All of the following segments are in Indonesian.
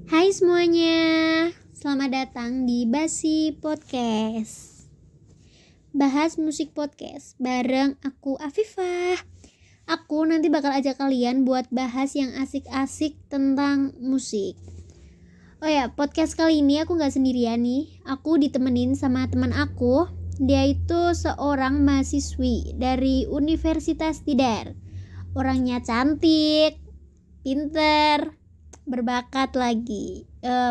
Hai semuanya, selamat datang di Basi Podcast. Bahas musik podcast bareng aku Afifah. Aku nanti bakal ajak kalian buat bahas yang asik-asik tentang musik. Oh ya, podcast kali ini aku gak sendirian nih. Aku ditemenin sama teman aku. Dia itu seorang mahasiswi dari Universitas Tidar. Orangnya cantik, pinter, berbakat lagi,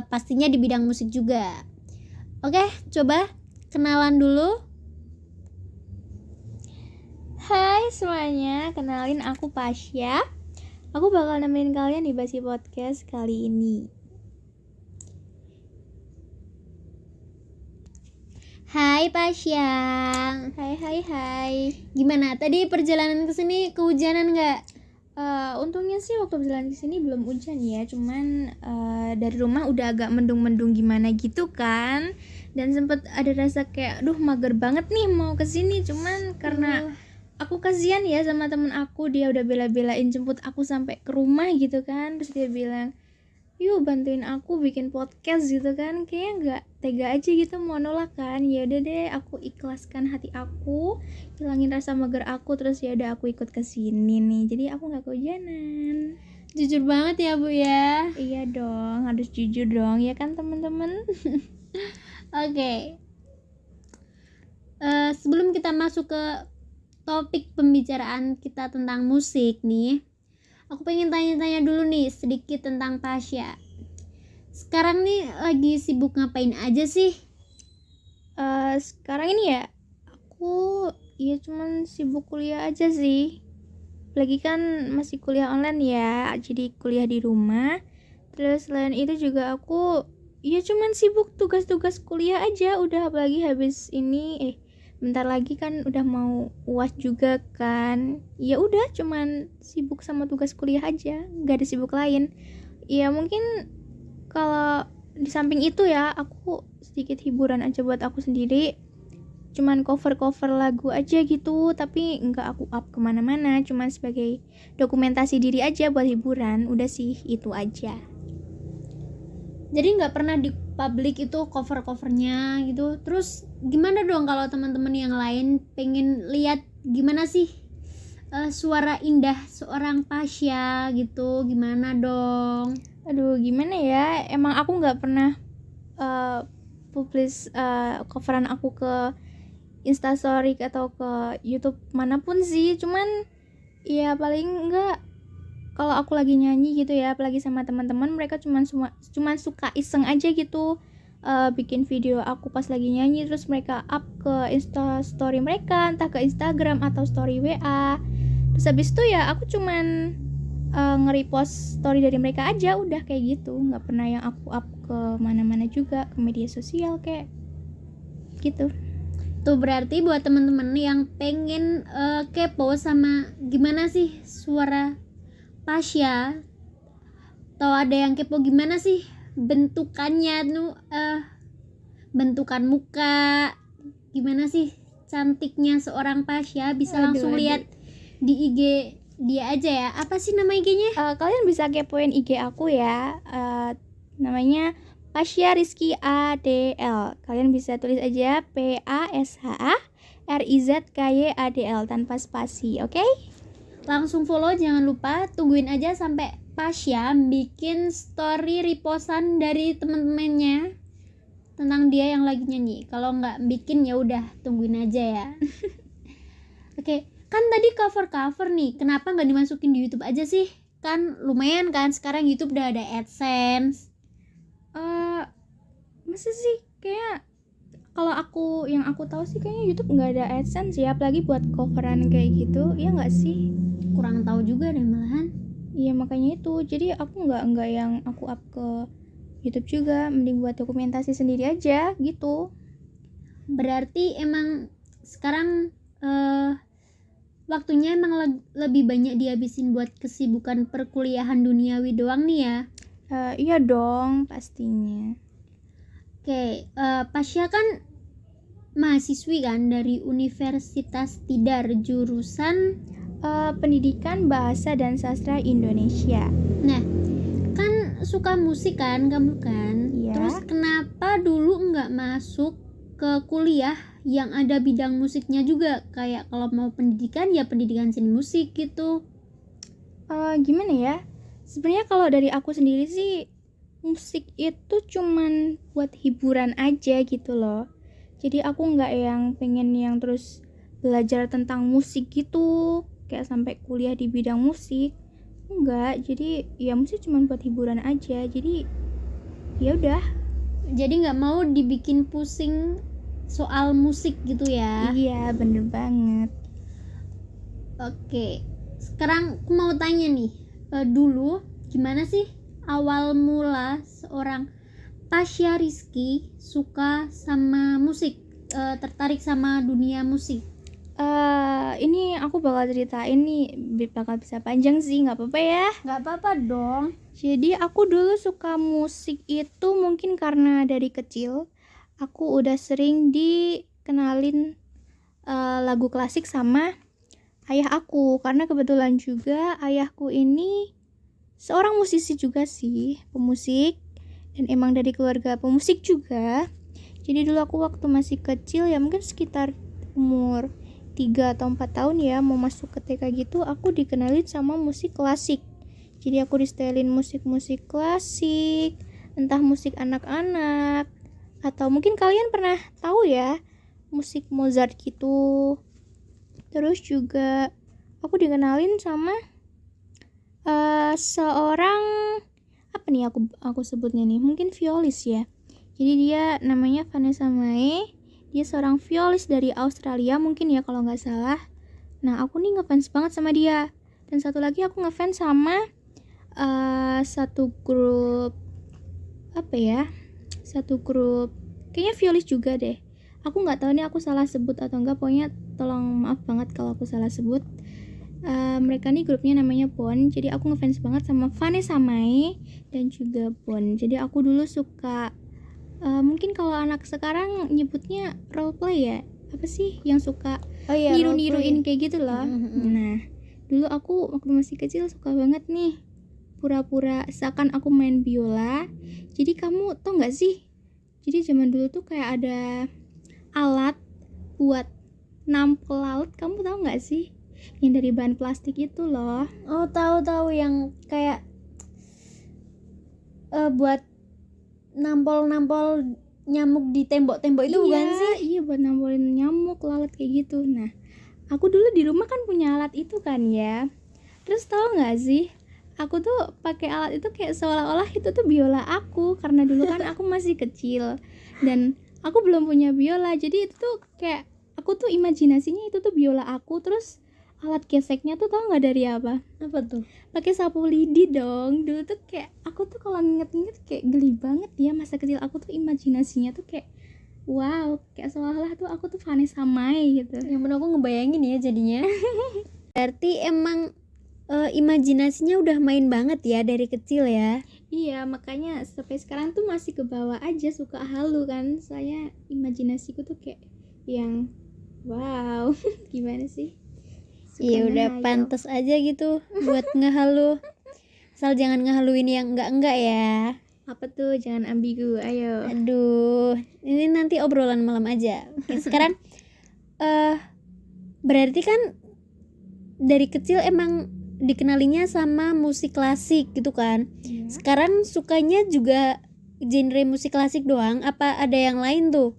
pastinya di bidang musik juga. Oke, coba kenalan dulu. Hai semuanya, kenalin aku Pasya. Aku bakal nemenin kalian di Basi Podcast kali ini. Hai Pasya. Hai. Gimana tadi perjalanan ke sini, kehujanan nggak? Untungnya sih waktu berjalan ke sini belum hujan ya, cuman dari rumah udah agak mendung-mendung gimana gitu kan. Dan sempet ada rasa kayak, aduh mager banget nih mau ke sini, cuman karena aku kasihan ya sama temen aku, dia udah bela-belain jemput aku sampai ke rumah gitu kan. Terus dia bilang, yuk bantuin aku bikin podcast gitu kan. Kayaknya nggak tega aja gitu mau nolak kan. Ya udah deh, aku ikhlaskan hati aku, hilangin rasa mager aku, terus ya udah aku ikut ke sini nih. Jadi aku nggak kehujanan. Jujur banget ya Bu ya. Iya dong, harus jujur dong ya kan teman-teman. Oke. Sebelum kita masuk ke topik pembicaraan kita tentang musik nih, aku pengen tanya-tanya dulu nih sedikit tentang Pasya. Sekarang nih lagi sibuk ngapain aja sih? Sekarang ini ya aku ya cuman sibuk kuliah aja sih. Lagi kan masih kuliah online ya, jadi kuliah di rumah. Terus selain itu juga aku ya cuman sibuk tugas-tugas kuliah aja. Udah apalagi habis ini bentar lagi kan udah mau UAS juga kan. Ya udah cuman sibuk sama tugas kuliah aja, nggak ada sibuk lain. Ya mungkin kalau di samping itu ya aku sedikit hiburan aja buat aku sendiri, cuman cover lagu aja gitu, tapi nggak aku up kemana-mana, cuman sebagai dokumentasi diri aja buat hiburan. Udah sih itu aja. Jadi nggak pernah di publik itu covernya gitu. Terus gimana dong kalau teman-teman yang lain pengen lihat gimana sih suara indah seorang Pasya gitu, gimana dong? Aduh gimana ya, emang aku nggak pernah publish coveran aku ke Instastory atau ke YouTube manapun sih. Cuman ya paling enggak kalau aku lagi nyanyi gitu ya, apalagi sama teman-teman, mereka cuman suka iseng aja gitu, bikin video aku pas lagi nyanyi, terus mereka up ke Instastory mereka, entah ke Instagram atau story WA. Terus habis itu ya aku cuman nge-repost story dari mereka aja, udah kayak gitu. Nggak pernah yang aku up ke mana-mana juga, ke media sosial kayak gitu. Tuh berarti buat teman-teman yang pengen kepo sama gimana sih suara Pasya, atau ada yang kepo gimana sih bentukannya bentukan muka, gimana sih cantiknya seorang Pasya, bisa langsung lihat di IG dia aja ya. Apa sih nama IG-nya? Kalian bisa kepoin IG aku ya, namanya Pasya Rizky ADL. Kalian bisa tulis aja PASHARIZKYADL tanpa spasi, oke? Langsung follow, jangan lupa. Tungguin aja sampai Pasya bikin story repostan dari temen-temennya tentang dia yang lagi nyanyi. Kalau nggak bikin ya udah tungguin aja ya. Oke, kan tadi cover nih, kenapa nggak dimasukin di YouTube aja sih? Kan lumayan kan, sekarang YouTube udah ada AdSense. Masa sih, kayak kalau yang aku tahu sih kayaknya YouTube nggak ada AdSense ya, apalagi buat coveran kayak gitu, ya nggak sih? Kurang tahu juga deh malahan. Iya makanya itu, jadi aku nggak yang aku up ke YouTube juga, mending buat dokumentasi sendiri aja gitu. Berarti emang sekarang waktunya emang lebih banyak dihabisin buat kesibukan perkuliahan duniawi doang nih ya? Iya dong pastinya. Oke, Pasya kan mahasiswi kan dari Universitas Tidar, jurusan Pendidikan Bahasa dan Sastra Indonesia. Nah, kan suka musik kan kamu kan? Iya. Terus kenapa dulu nggak masuk ke kuliah yang ada bidang musiknya juga? Kayak kalau mau pendidikan ya pendidikan seni musik gitu. Gimana ya? Sebenarnya kalau dari aku sendiri sih, musik itu cuman buat hiburan aja gitu loh. Jadi aku nggak yang pengen yang terus belajar tentang musik gitu, kayak sampai kuliah di bidang musik. Enggak, jadi ya musik cuman buat hiburan aja. Jadi ya udah. Jadi nggak mau dibikin pusing soal musik gitu ya? Iya, bener banget. Oke, sekarang aku mau tanya nih, dulu gimana sih awal mula seorang Tasya Rizky suka sama musik, tertarik sama dunia musik? Ini aku bakal ceritain nih, bakal bisa panjang sih, nggak apa-apa ya. Nggak apa-apa dong. Jadi aku dulu suka musik itu mungkin karena dari kecil aku udah sering dikenalin lagu klasik sama ayah aku, karena kebetulan juga ayahku ini seorang musisi juga sih, pemusik, dan emang dari keluarga pemusik juga. Jadi dulu aku waktu masih kecil ya mungkin sekitar umur 3 atau 4 tahun ya, mau masuk ke TK gitu, aku dikenalin sama musik klasik. Jadi aku disetelin musik-musik klasik, entah musik anak-anak, atau mungkin kalian pernah tahu ya, musik Mozart gitu. Terus juga aku dikenalin sama seorang, apa nih aku sebutnya nih, mungkin violis ya. Jadi dia namanya Vanessa Mae. Dia seorang violis dari Australia mungkin ya kalau nggak salah. Nah aku nih ngefans banget sama dia. Dan satu lagi aku ngefans sama satu grup, apa ya, satu grup kayaknya violis juga deh. Aku nggak tahu nih aku salah sebut atau enggak, pokoknya tolong maaf banget kalau aku salah sebut. Mereka nih grupnya namanya Bon. Jadi aku ngefans banget sama Vanessa Mae dan juga Bon. Jadi aku dulu suka, mungkin kalau anak sekarang nyebutnya role play ya, apa sih yang suka niru-niruin kayak gitu loh. Nah dulu aku waktu masih kecil suka banget nih pura-pura seakan aku main biola. Jadi kamu tau gak sih, jadi zaman dulu tuh kayak ada alat buat nampol laut, kamu tau gak sih, yang dari bahan plastik itu loh. Oh, tahu yang kayak buat nampol nyamuk di tembok-tembok itu bukan sih? Iya, buat nampolin nyamuk, lalat kayak gitu. Nah, aku dulu di rumah kan punya alat itu kan ya. Terus tahu nggak sih, aku tuh pakai alat itu kayak seolah-olah itu tuh biola aku, karena dulu kan aku masih kecil dan aku belum punya biola. Jadi itu tuh kayak aku tuh imajinasinya itu tuh biola aku. Terus alat geseknya tuh tahu nggak dari apa? Apa tuh? Pakai sapu lidi dong. Dulu tuh kayak aku tuh kalau nginget-nginget kayak geli banget ya, masa kecil aku tuh imajinasinya tuh kayak wow, kayak seolah-olah tuh aku tuh Vanessa Mae gitu. Yang bener aku ngebayangin ya jadinya. Berarti emang imajinasinya udah main banget ya dari kecil ya. Iya, makanya sampai sekarang tuh masih ke bawah aja, suka halu kan. Saya imajinasiku tuh kayak yang wow, gimana sih? Iya udah pantas aja gitu buat ngehalu. Asal jangan ngehaluin yang enggak ya. Apa tuh? Jangan ambigu, ayo. Aduh, ini nanti obrolan malam aja. Oke, sekarang berarti kan dari kecil emang dikenalinya sama musik klasik gitu kan. Ya. Sekarang sukanya juga genre musik klasik doang apa ada yang lain tuh?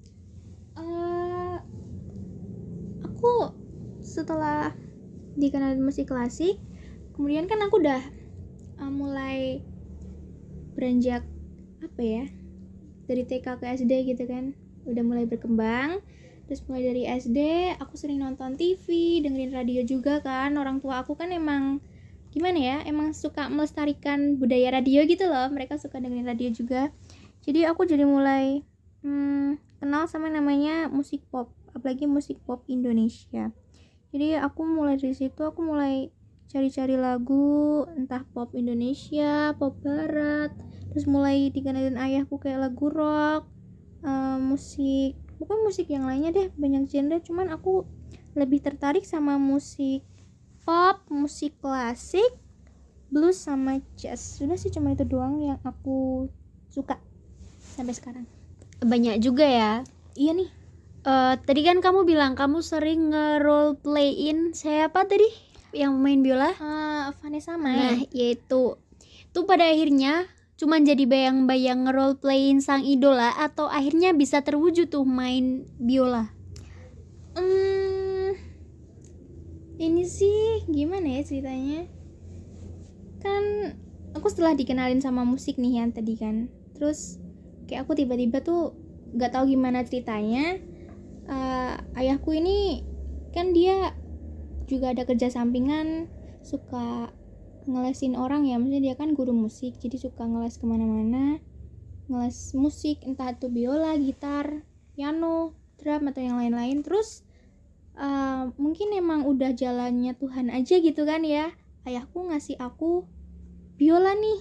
Aku setelah dikenalin musik klasik, kemudian kan aku udah mulai beranjak apa ya, dari TK ke SD gitu kan, udah mulai berkembang. Terus mulai dari SD aku sering nonton TV, dengerin radio juga kan. Orang tua aku kan emang gimana ya, emang suka melestarikan budaya radio gitu loh. Mereka suka dengerin radio juga. Jadi aku jadi mulai kenal sama namanya musik pop, apalagi musik pop Indonesia. Jadi aku mulai dari situ, aku mulai cari-cari lagu, entah pop Indonesia, pop barat. Terus mulai dikenalin ayahku kayak lagu rock, musik, bukan musik yang lainnya deh, banyak genre. Cuman aku lebih tertarik sama musik pop, musik klasik, blues sama jazz. Sudah sih, cuma itu doang yang aku suka sampai sekarang. Banyak juga ya. Iya nih. Tadi kan kamu bilang kamu sering nge-role playin siapa tadi yang main biola? Vanessa Nah, Mai. yaitu tuh pada akhirnya cuman jadi bayang-bayang nge-role playin sang idola atau akhirnya bisa terwujud tuh main biola? Ini sih gimana ya ceritanya? Kan aku setelah dikenalin sama musik nih yang tadi kan, terus kayak aku tiba-tiba tuh gak tahu gimana ceritanya. Ayahku ini kan dia juga ada kerja sampingan, suka ngelesin orang ya, maksudnya dia kan guru musik, jadi suka ngeles kemana-mana, ngeles musik, entah itu biola, gitar, piano, drum atau yang lain-lain. Terus mungkin emang udah jalannya Tuhan aja gitu kan ya, ayahku ngasih aku biola nih.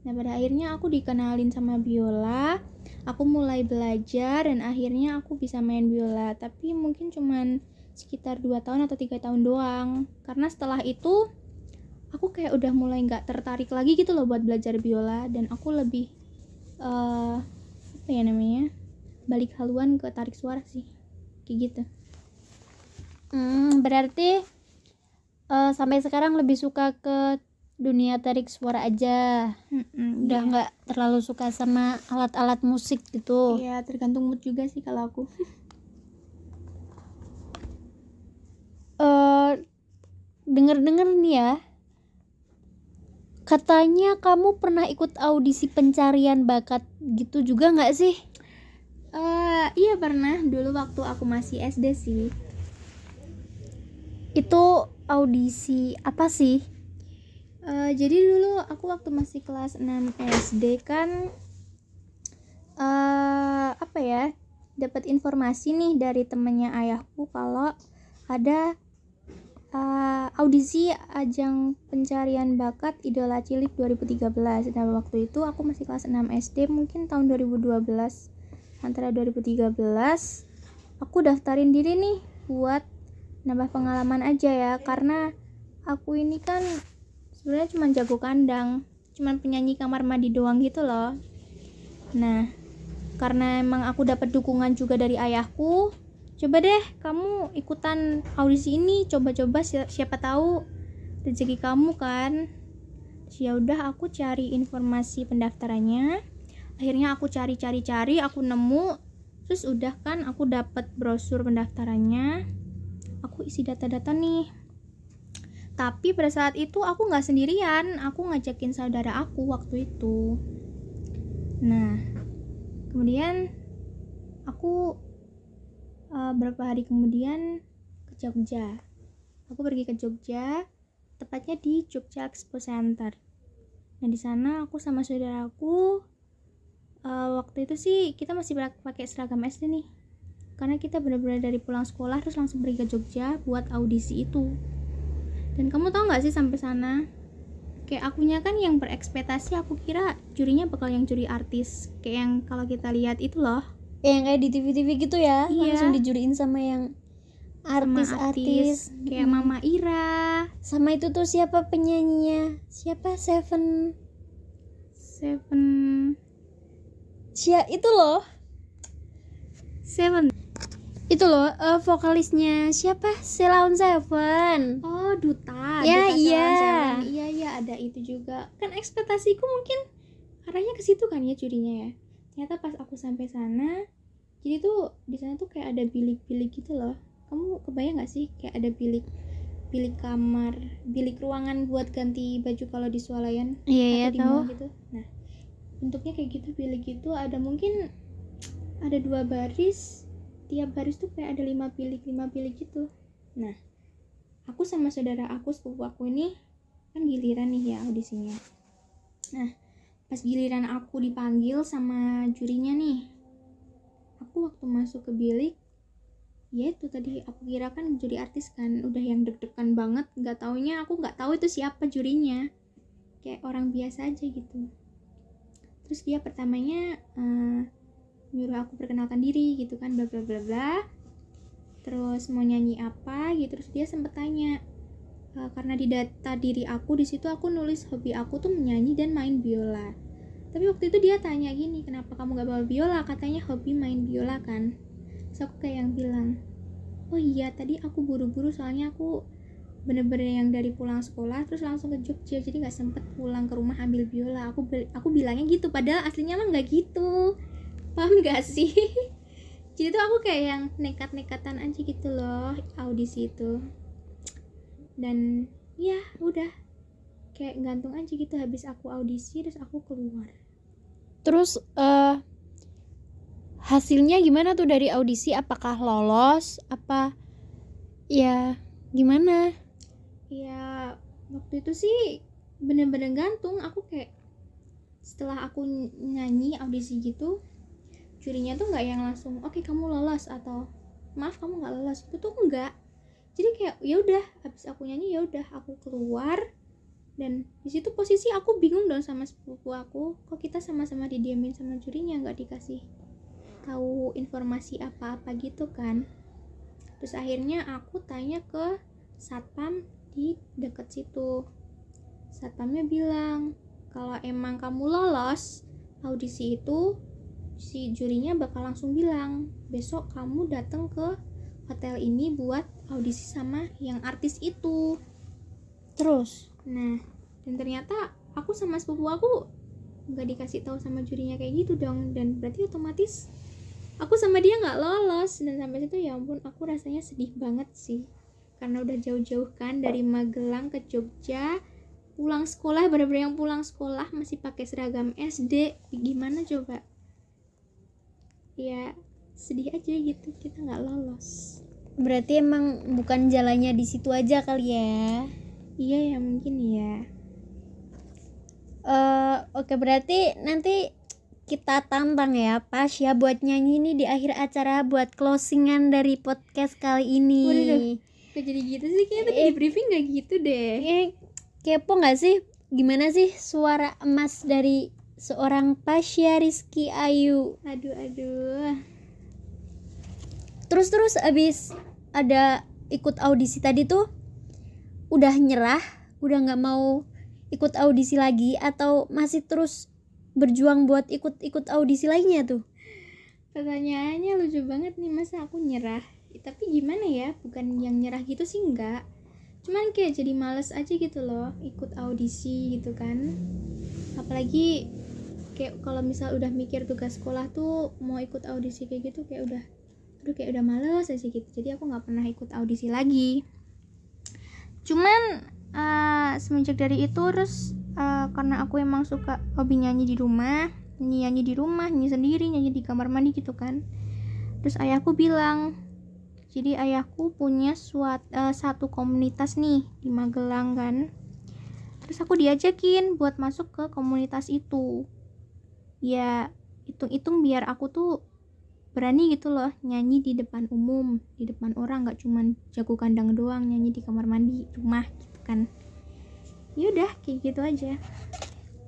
Nah pada akhirnya aku dikenalin sama biola, aku mulai belajar dan akhirnya aku bisa main biola. Tapi mungkin cuman sekitar 2 tahun atau 3 tahun doang, karena setelah itu aku kayak udah mulai gak tertarik lagi gitu loh buat belajar biola. Dan aku lebih apa ya namanya, balik haluan ke tarik suara sih, kayak gitu. Berarti sampai sekarang lebih suka ke dunia tarik suara aja. Udah Iya. nggak terlalu suka sama alat-alat musik gitu. Iya, tergantung mood juga sih kalau aku. Denger-denger nih ya, katanya kamu pernah ikut audisi pencarian bakat gitu juga nggak sih? Iya pernah, dulu waktu aku masih SD sih. Itu audisi apa sih? Jadi dulu aku waktu masih kelas 6 SD kan apa ya, dapat informasi nih dari temennya ayahku kalau ada audisi ajang pencarian bakat Idola Cilik 2013. Nah waktu itu aku masih kelas 6 SD, mungkin tahun 2012, antara 2013 aku daftarin diri nih buat nambah pengalaman aja ya, karena aku ini kan sebenarnya cuma jago kandang, cuma penyanyi kamar mandi doang gitu loh. Nah karena emang aku dapat dukungan juga dari ayahku, coba deh kamu ikutan audisi ini, coba-coba siapa tahu rezeki kamu kan. Ya udah, aku cari informasi pendaftarannya, akhirnya aku cari, aku nemu, terus udah kan aku dapat brosur pendaftarannya, aku isi data-data nih. Tapi pada saat itu aku nggak sendirian, aku ngajakin saudara aku waktu itu. Nah kemudian aku beberapa hari kemudian ke Jogja. Aku pergi ke Jogja, tepatnya di Jogja Expo Center. Nah di sana aku sama saudaraku, waktu itu sih kita masih pakai seragam SD nih, karena kita benar-benar dari pulang sekolah terus langsung pergi ke Jogja buat audisi itu. Dan kamu tau nggak sih, sampai sana kayak akunya kan yang berekspektasi, aku kira jurinya bakal yang juri artis kayak yang kalau kita lihat itu loh, Yang kayak di TV-TV gitu ya, Iya. langsung dijuriin sama yang artis-artis. kayak Mama Ira, Sama itu tuh siapa penyanyinya? Siapa? Seven. Itu loh. Itu loh, vokalisnya siapa? Sheila on Seven. oh Duta, Ya, Duta iya. Salon 7. Iya ada itu juga. Kan ekspektasiku mungkin arahnya ke situ kan ya jurinya ya. Ternyata pas aku sampai sana, jadi tuh di sana tuh kayak ada bilik-bilik gitu loh. Kamu kebayang nggak sih kayak ada bilik kamar, bilik ruangan buat ganti baju kalau di swalayan Iya, atau di tahu. mall gitu. Nah bentuknya kayak gitu, bilik itu ada mungkin ada 2 baris, tiap baris tuh kayak ada 5 bilik gitu. Nah aku sama saudara aku, sepupu aku ini kan giliran nih ya audisinya. Nah pas giliran aku dipanggil sama jurinya nih, aku waktu masuk ke bilik, ya itu tadi aku kira kan juri artis kan, udah yang deg-degan banget, nggak taunya aku nggak tahu itu siapa jurinya, kayak orang biasa aja gitu. Terus dia pertamanya nyuruh aku perkenalkan diri gitu kan, bla bla bla bla, terus mau nyanyi apa gitu. Terus dia sempet tanya, karena di data diri aku di situ aku nulis hobi aku tuh menyanyi dan main biola. Tapi waktu itu dia tanya gini, kenapa kamu gak bawa biola? Katanya hobi main biola kan. Terus aku kayak yang bilang, oh iya tadi aku buru-buru soalnya aku bener-bener yang dari pulang sekolah terus langsung ke Jogja, jadi gak sempet pulang ke rumah ambil biola. Aku bilangnya gitu, padahal aslinya mah gak gitu. Paham gak sih? Jadi tuh aku kayak yang nekat-nekatan aja gitu loh audisi itu. Dan ya udah kayak gantung aja gitu, habis aku audisi terus aku keluar. Terus hasilnya gimana tuh dari audisi? Apakah lolos? Apa ya gimana? Ya waktu itu sih bener-bener gantung. Aku kayak setelah aku nyanyi audisi gitu, jurinya tuh nggak yang langsung oke, kamu lolos atau maaf kamu nggak lolos, itu tuh enggak. Jadi kayak ya udah habis aku nyanyi ya udah aku keluar. Dan di situ posisi aku bingung dong sama sepupu aku, kok kita sama-sama didiamin sama jurinya, nggak dikasih tahu informasi apa-apa gitu kan. Terus akhirnya aku tanya ke satpam di deket situ. Satpamnya bilang kalau emang kamu lolos audisi itu, si jurinya bakal langsung bilang besok kamu datang ke hotel ini buat audisi sama yang artis itu. Terus Nah, dan ternyata aku sama sepupu aku nggak dikasih tahu sama jurinya kayak gitu dong, dan berarti otomatis aku sama dia nggak lolos. Dan sampai situ ya ampun, aku rasanya sedih banget sih, karena udah jauh-jauh kan dari Magelang ke Jogja, pulang sekolah bener-bener yang pulang sekolah masih pakai seragam SD, gimana coba? Ya sedih aja gitu kita nggak lolos. berarti emang bukan jalannya di situ aja kali ya. Iya ya mungkin ya. Oke, berarti nanti kita tantang ya Pasya buat nyanyi nih di akhir acara buat closingan dari podcast kali ini. Waduh, kok jadi gitu sih? Kayaknya tadi di briefing gak gitu deh. Kepo gak sih gimana sih suara emas dari seorang Pasya Rizky Ayu? Aduh. Terus abis ada ikut audisi tadi tuh udah nyerah, udah nggak mau ikut audisi lagi atau masih terus berjuang buat ikut audisi lainnya tuh? Pertanyaannya lucu banget nih, masa aku nyerah? Tapi gimana ya, bukan yang nyerah gitu sih enggak. Cuman kayak jadi males aja gitu loh ikut audisi gitu kan. Apalagi kayak kalau misal udah mikir tugas sekolah tuh mau ikut audisi kayak gitu kayak udah males aja gitu. Jadi aku nggak pernah ikut audisi lagi. Cuman semenjak dari itu terus karena aku emang suka hobi nyanyi di rumah, nyanyi sendiri, nyanyi di kamar mandi gitu kan. Terus ayahku bilang, jadi ayahku punya satu komunitas nih di Magelang kan. Terus aku diajakin buat masuk ke komunitas itu. Ya hitung-hitung biar aku tuh berani gitu loh nyanyi di depan umum, di depan orang, nggak cuman jago kandang doang nyanyi di kamar mandi rumah gitu kan. Yaudah kayak gitu aja.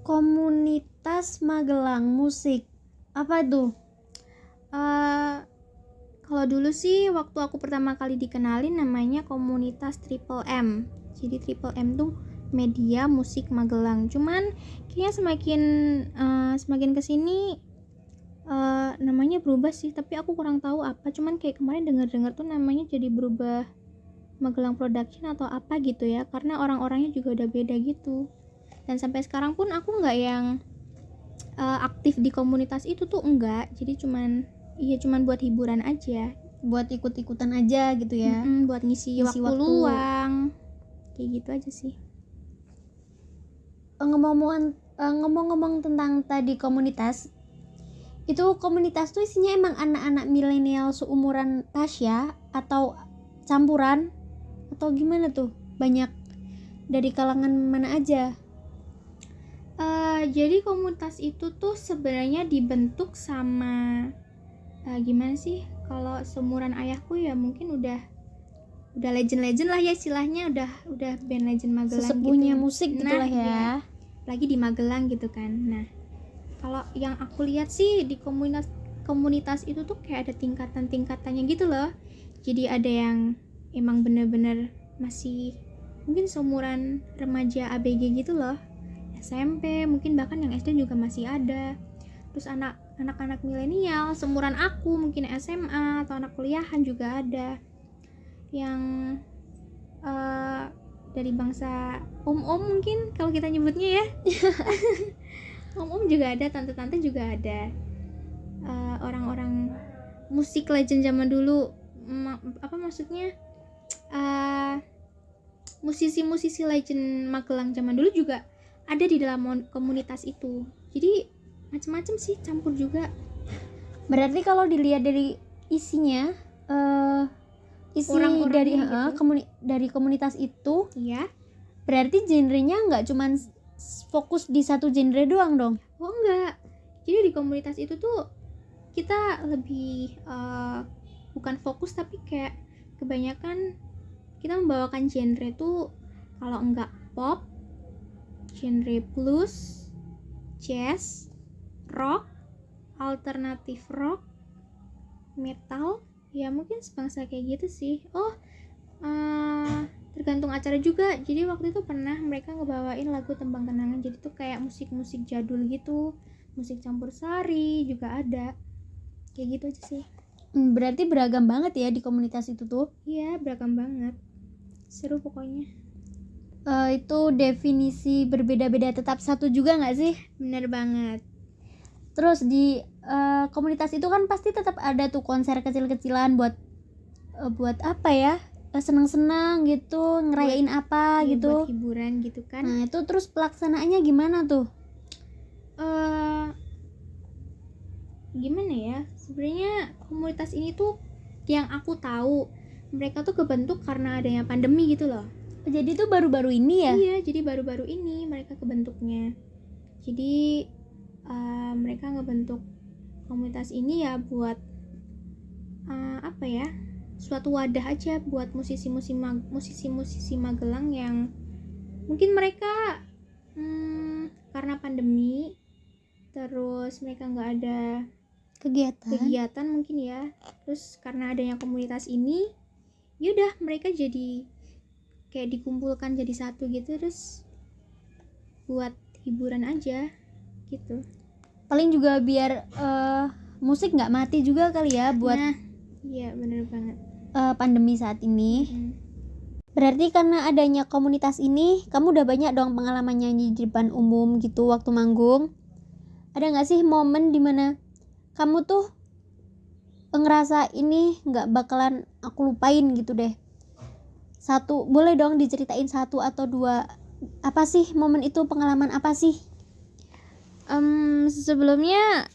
Komunitas Magelang musik apa tuh? Kalau dulu sih waktu aku pertama kali dikenalin namanya komunitas Triple M. Jadi Triple M tuh media musik Magelang. Cuman kayaknya semakin kesini namanya berubah sih, tapi aku kurang tahu apa. Cuman kayak kemarin dengar tuh namanya jadi berubah Magelang Production atau apa gitu ya, karena orang-orangnya juga udah beda gitu. Dan sampai sekarang pun aku nggak yang aktif di komunitas itu tuh enggak. Jadi cuman buat hiburan aja, Buat ikut-ikutan aja gitu ya. buat ngisi waktu luang kayak gitu aja sih. Ngomong-ngomong tentang tadi komunitas, itu komunitas tuh isinya emang anak-anak milenial seumuran Tasya atau campuran atau gimana tuh? Banyak dari kalangan mana aja? Jadi komunitas itu tuh sebenarnya dibentuk sama gimana sih, kalau seumuran ayahku ya mungkin udah legend lah ya istilahnya, udah band legend Magelang Sesepuhnya gitu. musik gitulah ya. Lagi di Magelang gitu kan. Nah kalau yang aku lihat sih di komunitas itu tuh kayak ada tingkatan-tingkatannya gitu loh. Jadi ada yang emang bener-bener masih mungkin seumuran remaja ABG gitu loh, SMP, mungkin bahkan yang SD juga masih ada. Terus anak-anak milenial seumuran aku, mungkin SMA atau anak kuliahan juga ada. Yang dari bangsa om-om mungkin kalau kita nyebutnya ya. Om-om juga ada, tante-tante juga ada. Orang-orang musik legend zaman dulu, musisi-musisi legend Magelang zaman dulu juga ada di dalam komunitas itu. Jadi macam-macam sih, campur juga. Berarti kalau dilihat dari isinya, isi Orang-orangnya dari gitu. dari komunitas itu, Iya. berarti genrenya nggak cuman fokus di satu genre doang dong. Oh enggak. Jadi di komunitas itu tuh kita lebih bukan fokus, tapi kayak kebanyakan kita membawakan genre tuh kalau enggak pop, genre blues, jazz, rock, alternatif rock, metal, ya mungkin sebangsa kayak gitu sih. Tergantung acara juga. Jadi waktu itu pernah mereka ngebawain lagu Tembang Kenangan, jadi tuh kayak musik-musik jadul gitu, musik campur sari juga ada, kayak gitu aja sih. Berarti beragam banget ya di komunitas itu tuh. Iya, beragam banget, seru pokoknya. Itu definisi berbeda-beda tetap satu juga nggak sih? Bener banget. Terus di komunitas itu kan pasti tetap ada tuh konser kecil-kecilan buat apa ya, senang-senang gitu, ngerayain apa Iya, gitu. buat hiburan gitu kan. Nah itu terus pelaksanaannya gimana tuh? Gimana ya, sebenarnya komunitas ini tuh yang aku tahu mereka tuh kebentuk karena adanya pandemi gitu loh. Jadi tuh baru-baru ini ya? Iya, jadi baru-baru ini mereka kebentuknya. Jadi mereka ngebentuk komunitas ini ya buat apa ya, suatu wadah aja buat musisi-musisi Magelang yang mungkin mereka karena pandemi terus mereka nggak ada kegiatan mungkin ya, terus karena adanya komunitas ini yaudah mereka jadi kayak dikumpulkan jadi satu gitu, terus buat hiburan aja gitu. Paling juga biar musik nggak mati juga kali ya buat iya bener banget. Pandemi saat ini. Berarti karena adanya komunitas ini, kamu udah banyak dong pengalaman nyanyi di depan umum gitu waktu manggung. Ada nggak sih momen dimana kamu tuh ngerasa ini nggak bakalan aku lupain gitu deh? Satu, boleh dong diceritain satu atau dua. Apa sih momen itu, pengalaman apa sih? Sebelumnya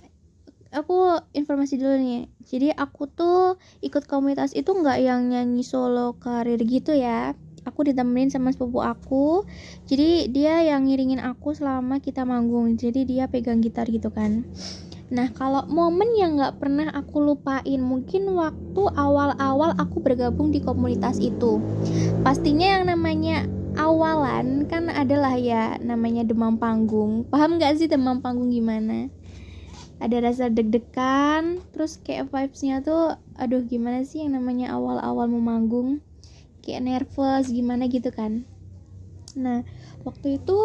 aku informasi dulu nih. Jadi aku tuh ikut komunitas itu nggak yang nyanyi solo karir gitu ya. Aku ditemenin sama sepupu aku. Jadi dia yang ngiringin aku selama kita manggung. Jadi dia pegang gitar gitu kan. Nah, kalau momen yang nggak pernah aku lupain, mungkin waktu awal-awal aku bergabung di komunitas itu. Pastinya yang namanya awalan kan adalah ya namanya demam panggung. Paham nggak sih demam panggung gimana? Ada rasa deg-degan, terus kayak vibes-nya tuh aduh gimana sih yang namanya awal-awal mau manggung, kayak nervous gimana gitu kan. Nah waktu itu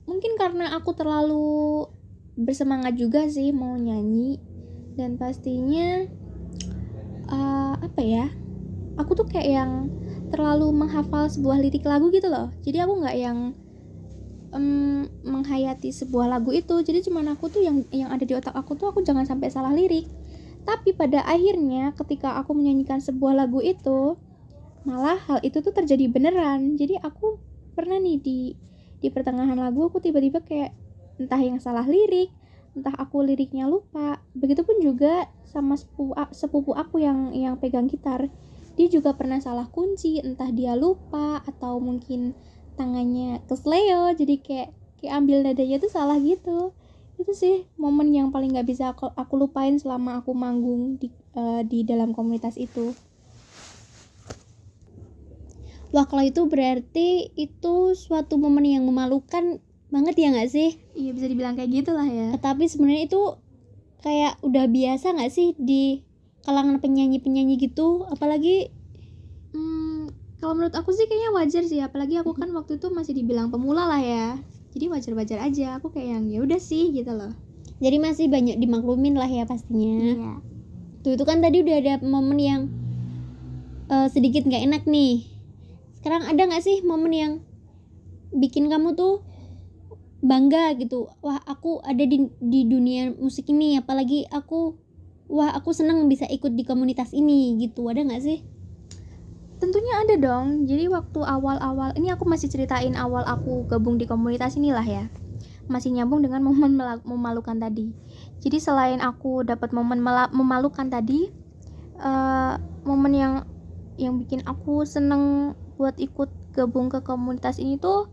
mungkin karena aku terlalu bersemangat juga sih mau nyanyi, dan pastinya apa ya, aku tuh kayak yang terlalu menghafal sebuah lirik lagu gitu loh. Jadi aku nggak yang menghayati sebuah lagu itu. Jadi cuman aku tuh yang ada di otak aku tuh aku jangan sampai salah lirik. Tapi pada akhirnya ketika aku menyanyikan sebuah lagu itu, malah hal itu tuh terjadi beneran. Jadi aku pernah nih di pertengahan lagu aku tiba-tiba kayak entah yang salah lirik, entah aku liriknya lupa. Begitupun juga sama sepupu aku yang pegang gitar. Dia juga pernah salah kunci, entah dia lupa atau mungkin tangannya kesleo, jadi kayak ambil nadanya tuh salah gitu. Itu sih momen yang paling nggak bisa aku lupain selama aku manggung di dalam komunitas itu. Wah, kalau itu berarti itu suatu momen yang memalukan banget ya nggak sih? Iya bisa dibilang kayak gitulah ya. Tapi sebenarnya itu kayak udah biasa nggak sih di kalangan penyanyi gitu, apalagi Kalau menurut aku sih kayaknya wajar sih, apalagi aku kan waktu itu masih dibilang pemula lah ya. Jadi wajar-wajar aja, aku kayak yang ya udah sih gitu loh. Jadi masih banyak dimaklumin lah ya pastinya. Iya. Tuh itu kan tadi udah ada momen yang sedikit nggak enak nih. Sekarang ada nggak sih momen yang bikin kamu tuh bangga gitu? Wah, aku ada di dunia musik ini, apalagi aku seneng bisa ikut di komunitas ini gitu. Ada nggak sih? Tentunya ada dong. Jadi waktu awal-awal, ini aku masih ceritain awal aku gabung di komunitas inilah ya. Masih nyambung dengan momen memalukan tadi. Jadi selain aku dapat momen memalukan tadi, momen yang bikin aku seneng buat ikut gabung ke komunitas ini tuh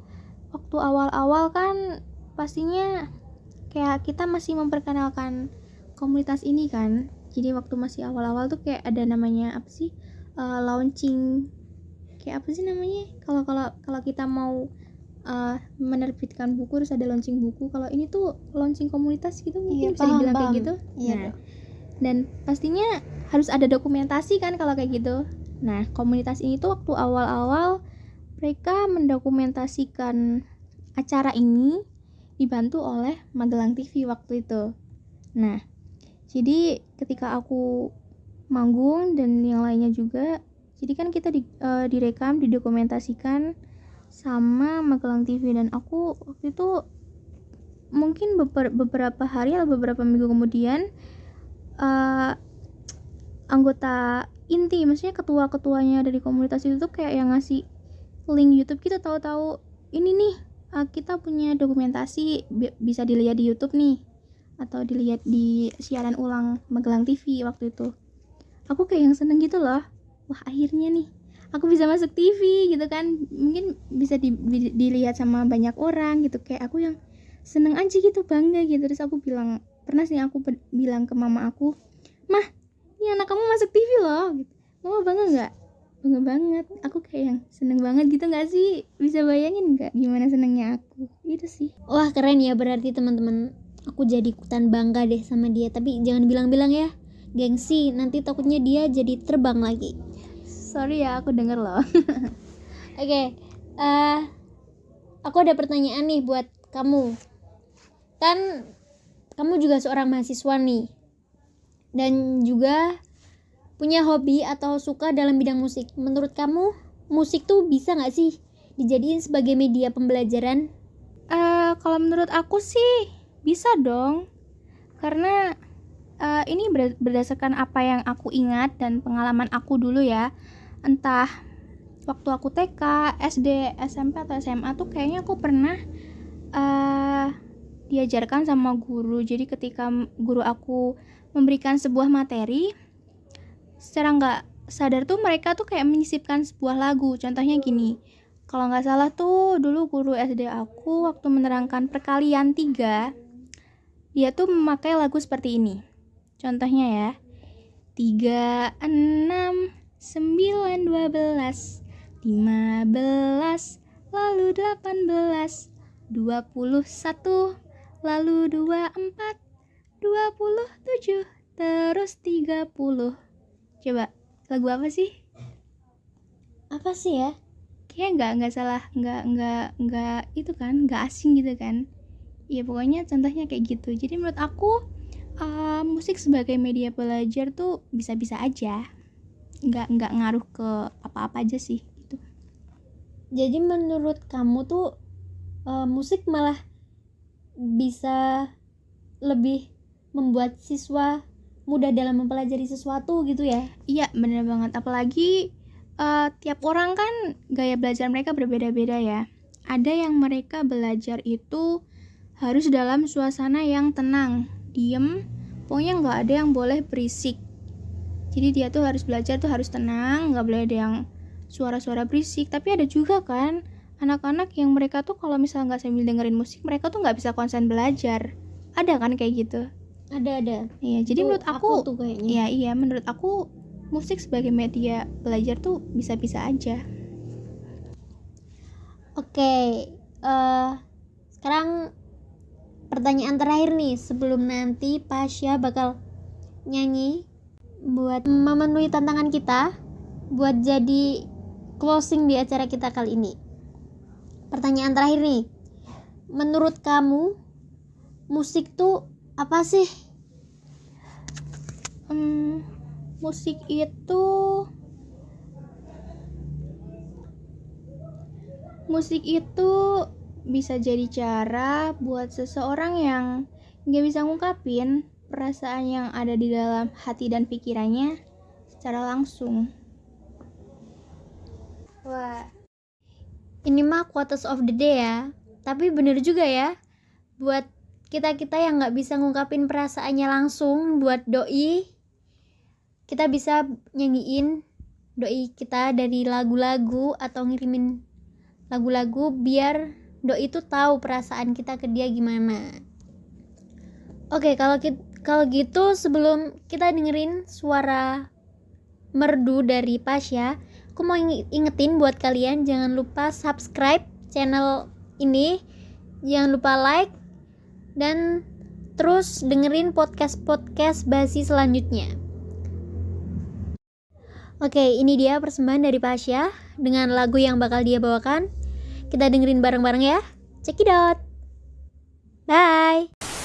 waktu awal-awal kan pastinya kayak kita masih memperkenalkan komunitas ini kan. Jadi waktu masih awal-awal tuh kayak ada namanya apa sih? Launching, kayak apa sih namanya, kalau kita mau menerbitkan buku terus ada launching buku. Kalau ini tuh launching komunitas gitu mungkin bisa dibilang kayak gitu. Nah, dan pastinya harus ada dokumentasi kan kalau kayak gitu. Nah, komunitas ini tuh waktu awal-awal mereka mendokumentasikan acara ini dibantu oleh Magelang TV waktu itu. Nah, jadi ketika aku manggung dan yang lainnya juga, jadi kan kita direkam, didokumentasikan sama Magelang TV, dan aku waktu itu mungkin beberapa hari atau beberapa minggu kemudian anggota inti, maksudnya ketua-ketuanya dari komunitas itu tuh kayak yang ngasih link YouTube gitu, tahu-tahu ini nih kita punya dokumentasi, bisa dilihat di YouTube nih atau dilihat di siaran ulang Magelang TV waktu itu. Aku kayak yang seneng gitu loh, wah akhirnya nih aku bisa masuk TV gitu kan, mungkin bisa dilihat sama banyak orang gitu, kayak aku yang seneng aja gitu, bangga gitu. Terus aku pernah sih aku bilang ke mama aku, mah ini anak kamu masuk TV loh gitu. Mama bangga nggak? Bangga banget, aku kayak yang seneng banget gitu nggak sih? Bisa bayangin nggak gimana senengnya aku? Itu sih. Wah keren ya, berarti teman-teman, aku jadi ikutan bangga deh sama dia. Tapi jangan bilang-bilang ya, gengsi, nanti takutnya dia jadi terbang lagi. Sorry ya, aku denger loh. Oke, aku ada pertanyaan nih buat kamu. Kan kamu juga seorang mahasiswa nih, dan juga punya hobi atau suka dalam bidang musik. Menurut kamu, musik tuh bisa gak sih dijadiin sebagai media pembelajaran? Kalau menurut aku sih bisa dong, karena ini berdasarkan apa yang aku ingat dan pengalaman aku dulu ya. Entah waktu aku TK, SD, SMP atau SMA tuh kayaknya aku pernah diajarkan sama guru. Jadi ketika guru aku memberikan sebuah materi, secara nggak sadar tuh mereka tuh kayak menyisipkan sebuah lagu. Contohnya gini, kalau nggak salah tuh dulu guru SD aku waktu menerangkan perkalian 3, dia tuh memakai lagu seperti ini. Contohnya ya, 3, 6, 9, 12, 15, lalu 18, 21, lalu 24, 27, terus 30. Coba, lagu apa sih? Apa sih ya? Kayaknya nggak salah, nggak itu kan, nggak asing gitu kan. Ya pokoknya contohnya kayak gitu. Jadi menurut aku musik sebagai media belajar tuh bisa-bisa aja, nggak ngaruh ke apa-apa aja sih gitu. Jadi menurut kamu tuh musik malah bisa lebih membuat siswa mudah dalam mempelajari sesuatu gitu ya? Iya bener banget, apalagi tiap orang kan gaya belajar mereka berbeda-beda ya. Ada yang mereka belajar itu harus dalam suasana yang tenang, diem, pokoknya nggak ada yang boleh berisik. Jadi dia tuh harus belajar tuh harus tenang, nggak boleh ada yang suara-suara berisik. Tapi ada juga kan anak-anak yang mereka tuh kalau misalnya nggak sambil dengerin musik, mereka tuh nggak bisa konsen belajar. Ada kan kayak gitu? Ada. Iya, jadi Tuh, menurut aku tuh kayaknya. iya menurut aku musik sebagai media belajar tuh bisa-bisa aja. Oke, sekarang pertanyaan terakhir nih sebelum nanti Pasha bakal nyanyi buat memenuhi tantangan kita buat jadi closing di acara kita kali ini. Pertanyaan terakhir nih. Menurut kamu, musik tuh apa sih? Musik itu bisa jadi cara buat seseorang yang gak bisa ngungkapin perasaan yang ada di dalam hati dan pikirannya secara langsung. Wah, ini mah quotes of the day ya. Tapi bener juga ya, buat kita-kita yang gak bisa ngungkapin perasaannya langsung, buat doi, kita bisa nyanyiin doi kita dari lagu-lagu atau ngirimin lagu-lagu biar doi itu tahu perasaan kita ke dia gimana. Oke, kalau gitu sebelum kita dengerin suara merdu dari Pasha, aku mau ingetin buat kalian jangan lupa subscribe channel ini, jangan lupa like, dan terus dengerin podcast Basi selanjutnya. Oke, ini dia persembahan dari Pasha dengan lagu yang bakal dia bawakan. Kita dengerin bareng-bareng ya. Check it out. Bye.